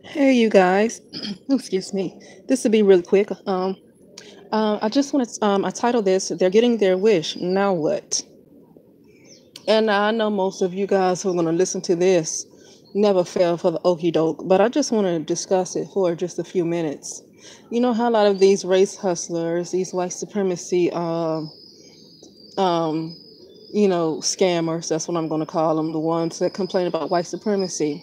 Hey, you guys. Excuse me. This will be really quick. I just want to. I title this "They're Getting Their Wish. Now What?" And I know most of you guys who are going to listen to this never fell for the okey doke, but I just want to discuss it for just a few minutes. You know how a lot of these race hustlers, these white supremacy, um, scammers. That's what I'm going to call them. The ones that complain about white supremacy.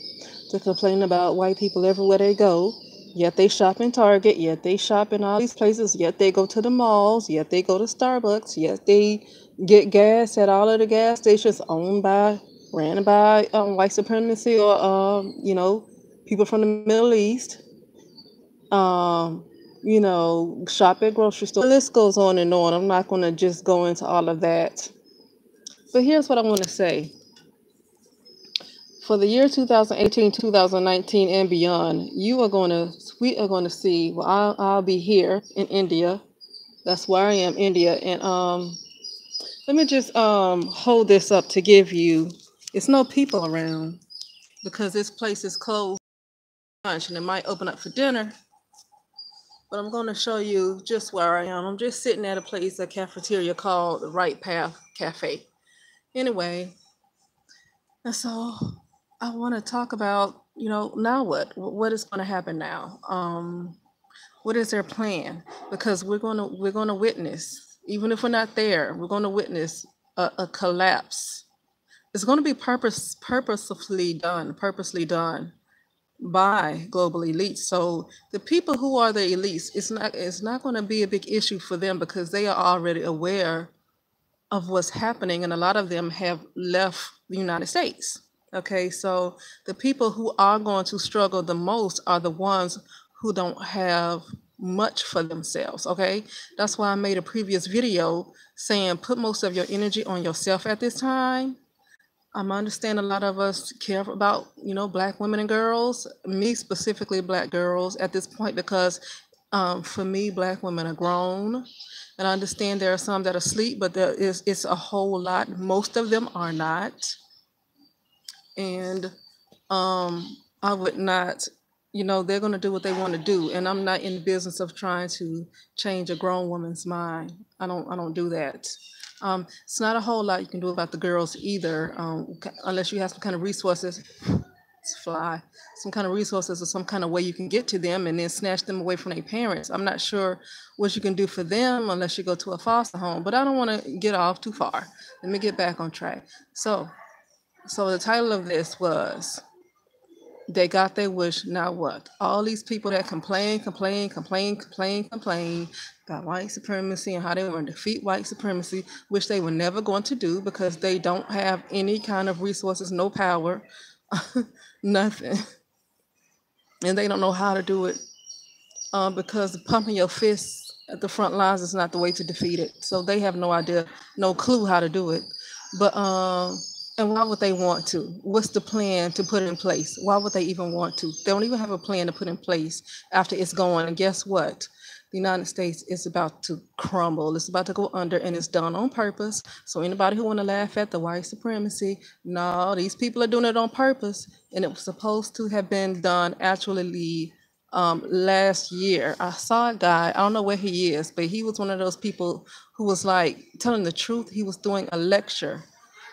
To complain about white people everywhere they go. Yet they shop in Target, yet they shop in all these places, yet they go to the malls, yet they go to Starbucks, yet they get gas at all of the gas stations owned by, ran by white supremacy or, people from the Middle East. Um, shop at grocery stores. The list goes on and on. I'm not going to just go into all of that. But here's what I want to say. For the year 2018, 2019, and beyond, we are going to see, well, I'll be here in India. That's where I am, India. And let me just hold this up to give you, it's no people around because this place is closed for lunch and it might open up for dinner. But I'm going to show you just where I am. I'm just sitting at a place, a cafeteria called the Right Path Cafe. Anyway, and so I want to talk about, now what? What is going to happen now? What is their plan? Because we're going to witness, even if we're not there, we're going to witness a collapse. It's going to be purposely done by global elites. So the people who are the elites, it's not going to be a big issue for them because they are already aware of what's happening, and a lot of them have left the United States. Okay, so the people who are going to struggle the most are the ones who don't have much for themselves. Okay, that's why I made a previous video saying put most of your energy on yourself at this time. I understand a lot of us care about, black women and girls, me specifically, black girls at this point, because for me, black women are grown. And I understand there are some that are asleep, but it's a whole lot. Most of them are not. And I would not, they're going to do what they want to do. And I'm not in the business of trying to change a grown woman's mind. I don't do that. It's not a whole lot you can do about the girls either, unless you have some kind of resources. Fly some kind of resources or some kind of way you can get to them and then snatch them away from their parents. I'm not sure what you can do for them unless you go to a foster home, but I don't want to get off too far. Let me get back on track. So the title of this was they got their wish, now what? All these people that complain about white supremacy and how they want to defeat white supremacy, which they were never going to do because they don't have any kind of resources, no power, nothing. And they don't know how to do it because pumping your fists at the front lines is not the way to defeat it. So they have no idea, no clue how to do it. But and why would they want to? What's the plan to put in place? Why would they even want to? They don't even have a plan to put in place after it's gone. And guess what? The United States is about to crumble. It's about to go under, and it's done on purpose. So anybody who want to laugh at the white supremacy, no, these people are doing it on purpose, and it was supposed to have been done actually last year. I saw a guy. I don't know where he is, but he was one of those people who was like telling the truth. He was doing a lecture,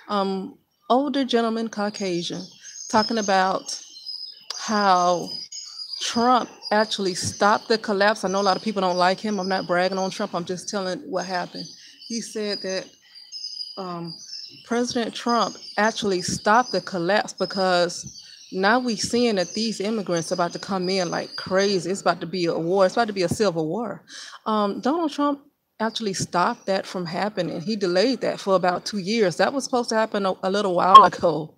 um, older gentleman, Caucasian, talking about how Trump actually stopped the collapse. I know a lot of people don't like him. I'm not bragging on Trump. I'm just telling what happened. He said that um, President Trump actually stopped the collapse because now we're seeing that these immigrants are about to come in like crazy. It's about to be a war. It's about to be a civil war. Donald Trump actually stopped that from happening. He delayed that for about 2 years. That was supposed to happen a little while ago.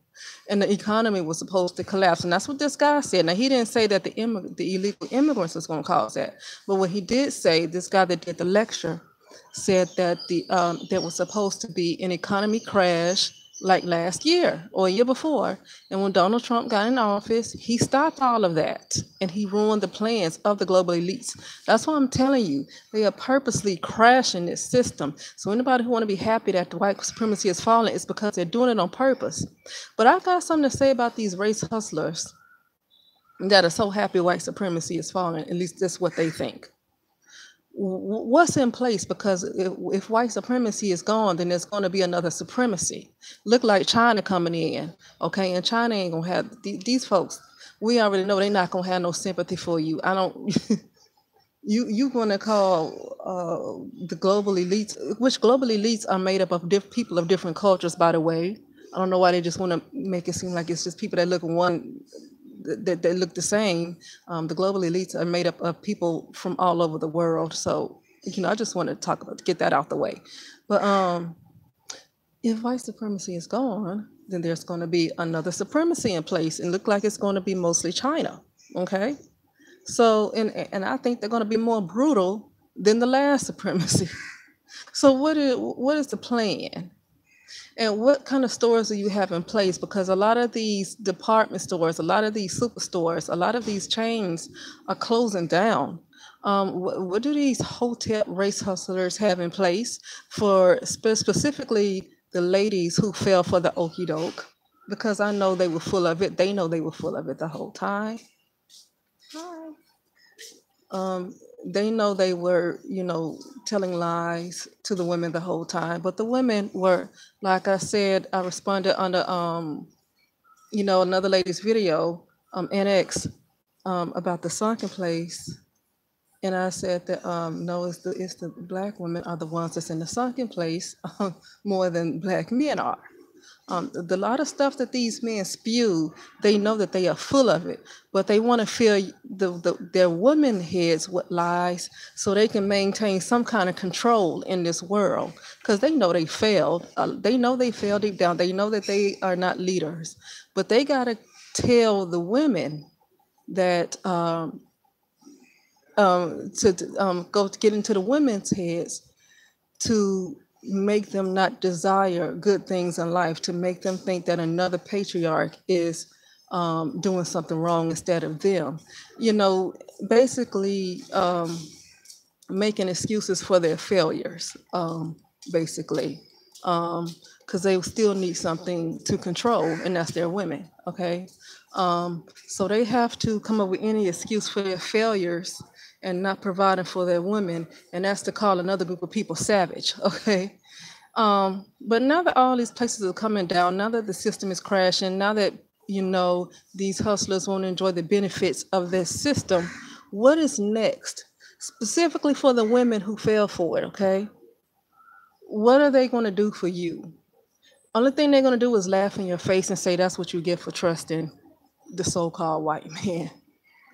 And the economy was supposed to collapse. And that's what this guy said. Now, he didn't say that the illegal immigrants was going to cause that. But what he did say, this guy that did the lecture, said that there was supposed to be an economy crash like last year or a year before. And when Donald Trump got in office, he stopped all of that and he ruined the plans of the global elites. That's why I'm telling you, they are purposely crashing this system. So anybody who want to be happy that the white supremacy is falling, it's because they're doing it on purpose. But I got something to say about these race hustlers. that are so happy white supremacy is falling. At least that's what they think. What's in place? Because if white supremacy is gone, then there's going to be another supremacy. Look like China coming in, okay? And China ain't gonna have these folks. We already know they're not gonna have no sympathy for you. I don't. You gonna call the global elites, which global elites are made up of people of different cultures, by the way. I don't know why they just want to make it seem like it's just people that look that look the same. The global elites are made up of people from all over the world. So I just want to get that out the way. But if white supremacy is gone, then there's going to be another supremacy in place, and look like it's going to be mostly China. Okay. So, and I think they're going to be more brutal than the last supremacy. So, what is the plan? And what kind of stores do you have in place? Because a lot of these department stores, a lot of these superstores, a lot of these chains are closing down. What do these hotel race hustlers have in place for specifically the ladies who fell for the okey doke? Because I know they were full of it. They know they were full of it the whole time. Hi. They know they were, telling lies to the women the whole time. But the women were, like I said, I responded under, another lady's video, NX, about the sunken place. And I said that no, it's the black women are the ones that's in the sunken place more than black men are. The lot of stuff that these men spew, they know that they are full of it, but they want to fill their women heads with lies so they can maintain some kind of control in this world. Because they know they failed. They know they failed deep down. They know that they are not leaders, but they gotta tell the women that go to get into the women's heads to make them not desire good things in life, to make them think that another patriarch is doing something wrong instead of them. Basically making excuses for their failures, basically, because they still need something to control, and that's their women, okay? So they have to come up with any excuse for their failures and not providing for their women, and that's to call another group of people savage, okay? But now that all these places are coming down, now that the system is crashing, now that these hustlers won't enjoy the benefits of this system, what is next? Specifically for the women who fell for it, okay? What are they going to do for you? Only thing they're going to do is laugh in your face and say that's what you get for trusting the so-called white man.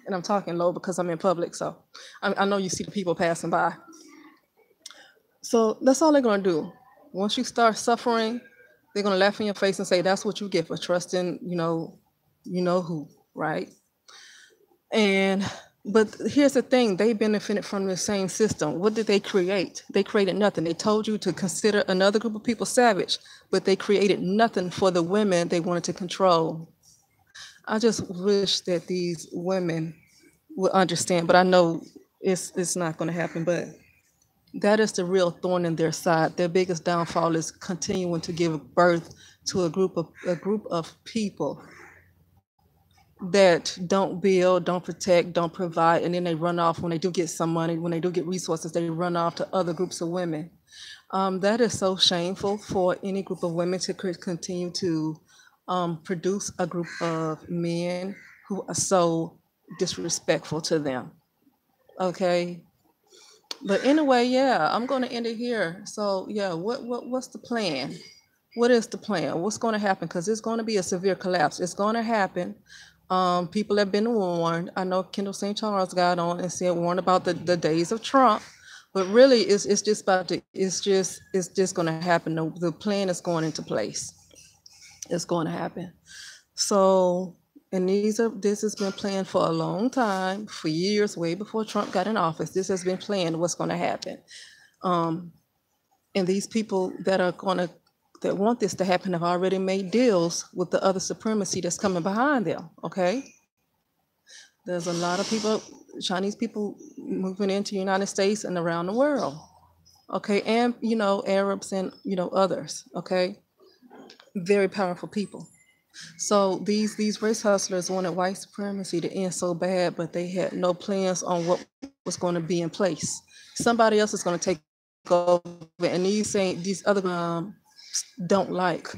And I'm talking low because I'm in public, so I know you see the people passing by. So that's all they're going to do. Once you start suffering, they're going to laugh in your face and say that's what you get for trusting, who, right? But here's the thing, they benefited from the same system. What did they create? They created nothing. They told you to consider another group of people savage, but they created nothing for the women they wanted to control. I just wish that these women would understand, but I know it's not going to happen. But that is the real thorn in their side. Their biggest downfall is continuing to give birth to a group of people that don't build, don't protect, don't provide, and then they run off when they do get some money, when they do get resources, they run off to other groups of women. That is so shameful for any group of women to continue to produce a group of men who are so disrespectful to them. Okay. But anyway, yeah, I'm going to end it here. So yeah, what's the plan? What is the plan? What's going to happen? Because it's going to be a severe collapse. It's going to happen. People have been warned. I know Kendall St. Charles got on and said warned about the days of Trump, but really it's just going to happen. The plan is going into place. It's going to happen. So, and this has been planned for a long time, for years, way before Trump got in office. This has been planned what's going to happen. And these people that want this to happen have already made deals with the other supremacy that's coming behind them, okay? There's a lot of people, Chinese people moving into the United States and around the world, okay? And, Arabs and, others, okay? Very powerful people. So these race hustlers wanted white supremacy to end so bad, but they had no plans on what was going to be in place. Somebody else is going to take over, and these other don't like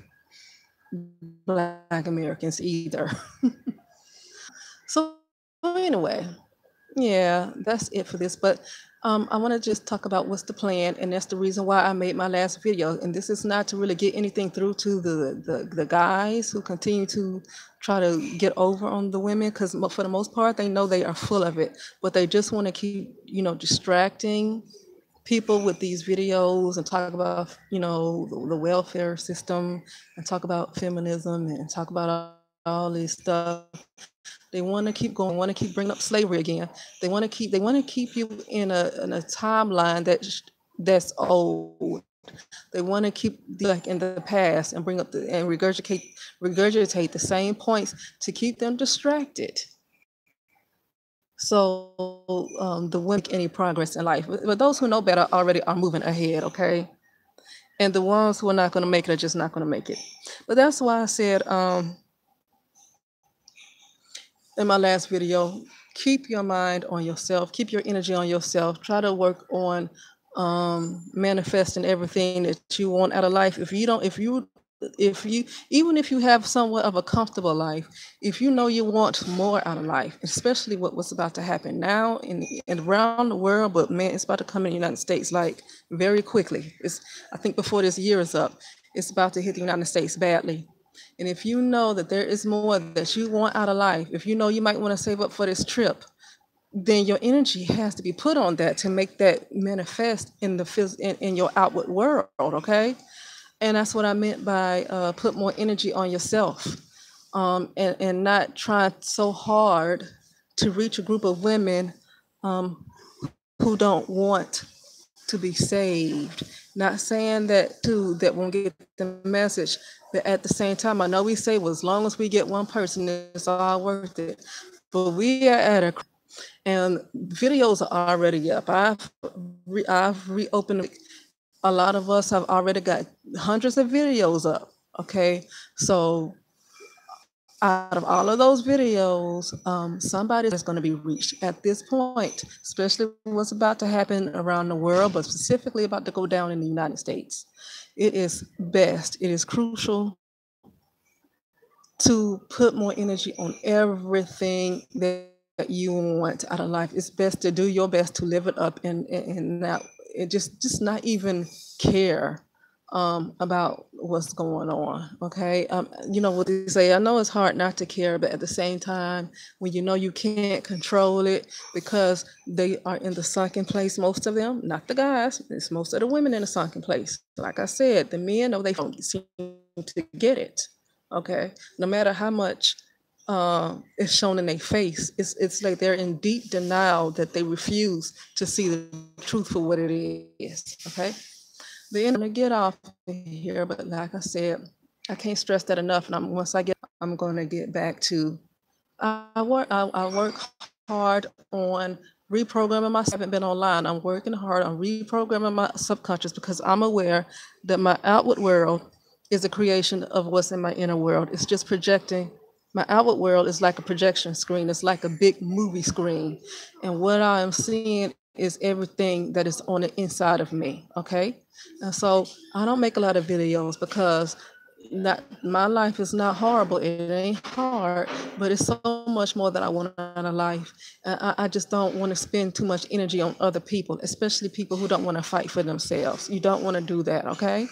Black Americans either. So anyway, yeah, that's it for this. But I want to just talk about what's the plan, and that's the reason why I made my last video. And this is not to really get anything through to the guys who continue to try to get over on the women, because for the most part, they know they are full of it, but they just want to keep, distracting people with these videos and talk about, the welfare system, and talk about feminism, and talk about all this stuff. They want to keep going. Want to keep bringing up slavery again. They want to keep you in a timeline that's old. They want to keep like in the past and bring up and regurgitate the same points to keep them distracted. So the women make any progress in life. But those who know better already are moving ahead. Okay. And the ones who are not going to make it are just not going to make it. But that's why I said, in my last video, keep your mind on yourself, keep your energy on yourself, try to work on manifesting everything that you want out of life. If you even if you have somewhat of a comfortable life, if you know you want more out of life, especially what's about to happen now and around the world, but man, it's about to come in the United States like very quickly. I think before this year is up, it's about to hit the United States badly. And if you know that there is more that you want out of life, if you know you might want to save up for this trip, then your energy has to be put on that to make that manifest in in your outward world, okay? And that's what I meant by put more energy on yourself, and not try so hard to reach a group of women who don't want to be saved. Not saying that too that won't get the message, but at the same time, I know we say, well, as long as we get one person, it's all worth it. But we are at a and videos are already up. I've reopened. A lot of us have already got hundreds of videos up. Okay, so out of all of those videos, somebody is going to be reached at this point, especially what's about to happen around the world, but specifically about to go down in the United States. It is crucial to put more energy on everything that you want out of life. It's best to do your best to live it up and not it just not even care about what's going on. Okay, you know what they say. I know it's hard not to care, but at the same time, when you know you can't control it because they are in the sunken place, most of them, not the guys. It's most of the women in the sunken place. Like I said, the men know they don't seem to get it. Okay, no matter how much is shown in their face, it's like they're in deep denial that they refuse to see the truth for what it is. Okay, the end to get off of here, but like I said, I can't stress that enough. And once I get, I'm going to get back to. I work hard on reprogramming myself. I haven't been online. I'm working hard on reprogramming my subconscious because I'm aware that my outward world is a creation of what's in my inner world. It's just projecting. My outward world is like a projection screen. It's like a big movie screen. And what I am seeing is everything that is on the inside of me. Okay. And so I don't make a lot of videos because not my life is not horrible. It ain't hard, but it's so much more that I want out of life. I just don't want to spend too much energy on other people, especially people who don't want to fight for themselves. You don't want to do that, okay?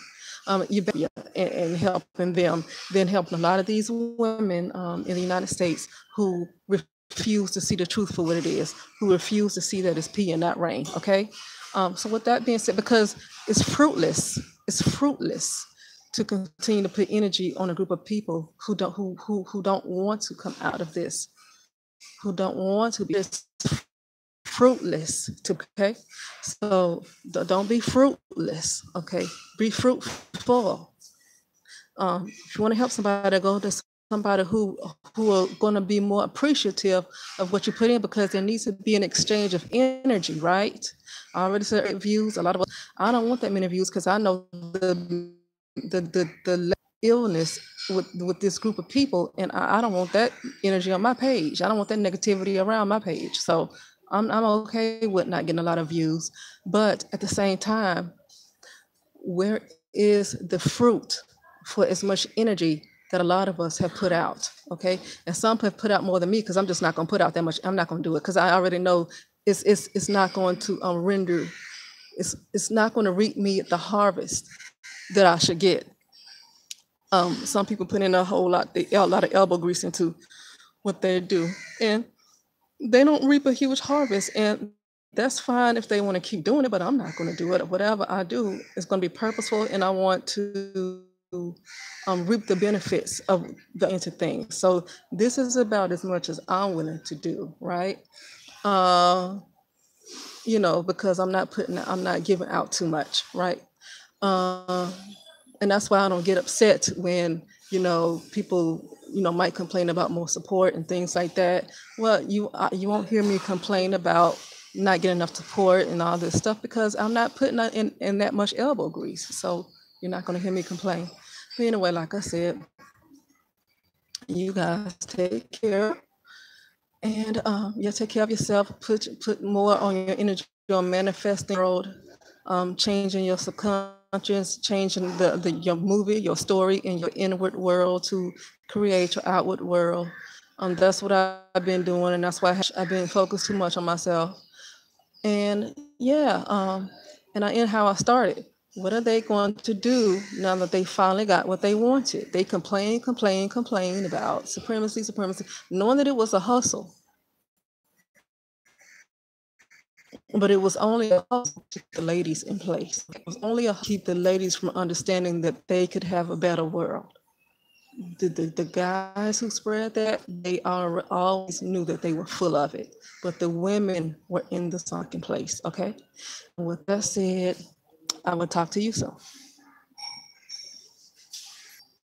You better and helping them than helping a lot of these women in the United States who refuse to see the truth for what it is, who refuse to see that it's pee and not rain, okay? So with that being said, because it's fruitless to continue to put energy on a group of people who don't want to come out of this, who don't want to be just fruitless to okay. So don't be fruitless, okay? Be fruitful. If you want to help somebody, go to somebody who are going to be more appreciative of what you put in, because there needs to be an exchange of energy, right? I already said views. A lot of us, I don't want that many views because I know the illness with this group of people, and I don't want that energy on my page. I don't want that negativity around my page. So I'm okay with not getting a lot of views, but at the same time, where is the fruit for as much energy that a lot of us have put out? Okay, and some have put out more than me because I'm just not going to put out that much. I'm not going to do it because I already know it's not going to render. It's not going to reap me the harvest that I should get. Some people put in a lot of elbow grease into what they do, and they don't reap a huge harvest. And that's fine if they want to keep doing it, but I'm not going to do it. Whatever I do is going to be purposeful, and I want to reap the benefits of the into things. So this is about as much as I'm willing to do, right? Uh, because I'm not giving out too much, right? Uh, and that's why I don't get upset when people might complain about more support and things like that. Well, you won't hear me complain about not getting enough support and all this stuff because I'm not putting in that much elbow grease. So you're not going to hear me complain. But anyway, like I said, you guys take care, and take care of yourself. Put more on your energy on manifesting the world, changing your subconscious, changing your movie, your story in your inward world to create your outward world. That's what I've been doing, and that's why I've been focused too much on myself. And yeah, and I end how I started. What are they going to do now that they finally got what they wanted? They complain about supremacy, knowing that it was a hustle. But it was only a hustle to keep the ladies in place. It was only a keep the ladies from understanding that they could have a better world. The guys who spread that, they always knew that they were full of it. But the women were in the sunken place, okay? And with that said, I will talk to you soon.